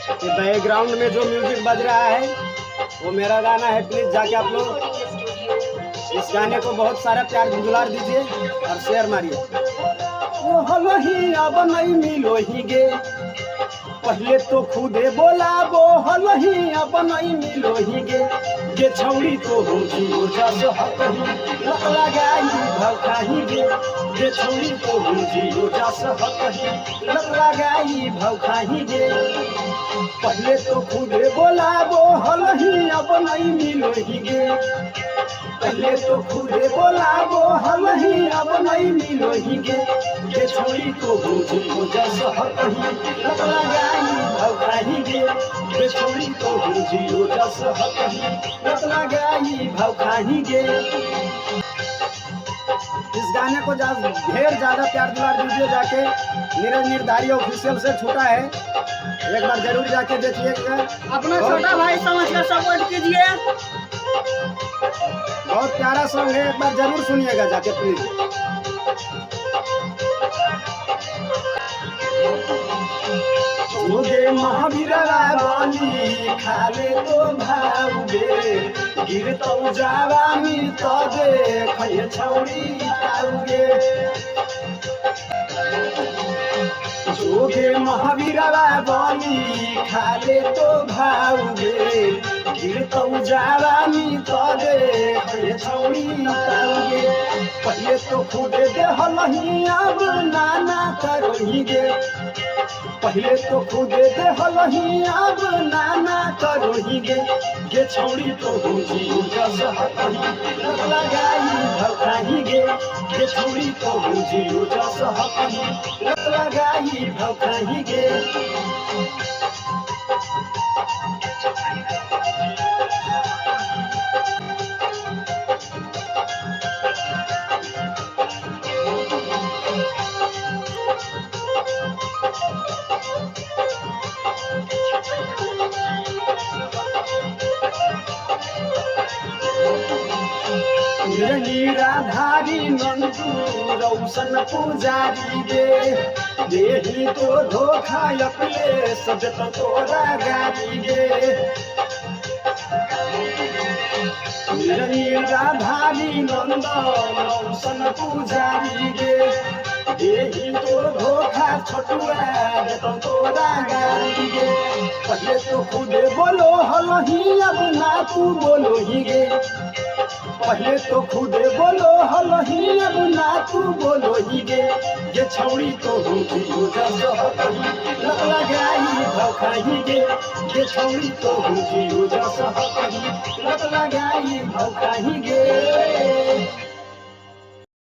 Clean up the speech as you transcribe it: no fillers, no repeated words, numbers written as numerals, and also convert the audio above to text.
कि बैकग्राउंड में जो म्यूजिक बज रहा है वो मेरा गाना है। प्लीज जाके आप लोग इस गाने को बहुत सारा प्यार दुलार दीजिए और शेयर मारिए। वो हलो ही अब नहीं मिलो ही गे, पहले तो खुदे बोला वो हलो ही अब नहीं मिलो ही गे छौड़ी तो हो जीरो जस हकही लत लगाई भौखाही गे छौड़ी तो हो जीरो जस हकही लत लगाई भौखाही गे। पहले तो खुदे बोला वो हलो ही अब नहीं मिलो ही गे, पहले तो खुदे बोला वो हल ही अब नहीं मिलो ही गे छौड़ी तो हो जीरो जस हकही लत लगाई भौखाही गे छौड़ी तो हो जीरो जस हकही लत लगाई भौखाही गे। इस गाने को ढेर ज्यादा प्यार दुलार दीजिए। जाके नीरज निर्धारी ऑफिशियल से छूटा है, एक बार जरूर जाके देखिएगा। अपना छोटा भाई समझ कर सपोर्ट कीजिए। बहुत प्यारा सॉन्ग है, एक बार जरूर सुनिएगा जाके प्लीज। मुझे महावीर रावली खाले तो भाउगे गिर तो जावानी तो देख छौड़ी ताउगे। जोगे महावीर रावली खाले तो भाउगे गिर तो जावानी तो देख छौड़ी ताउगे। पहले तो खुदे दे हलही अब नाना करोही गे, पहले तो खुदे दे हलही अब नाना करोही गे छौड़ी तो हो जीरो जस हकही लत लगाई भौखाही गे छौड़ी तो हो जीरो जस हकही लत लगाई भौखाही गे। निराधारी नंदू रौशन पुजारी देही तो धोखा अपने सजत तोरा गारी गे। निराधारी नंद रौशन पुजारी देही तो धोखा छोटुआ जत तोरा गारी गे। पहले तो खुदे बोलो हलही अब ना तू बोलो ही गे, पहले तो खुदे बोलो हलही अब ना तू बोलो ही गे छौड़ी तो हो जीरो जस हकही लत लगाई भौखाही गे छौड़ी तो हो जीरो जस हकही लत लगाई भौखाही गे।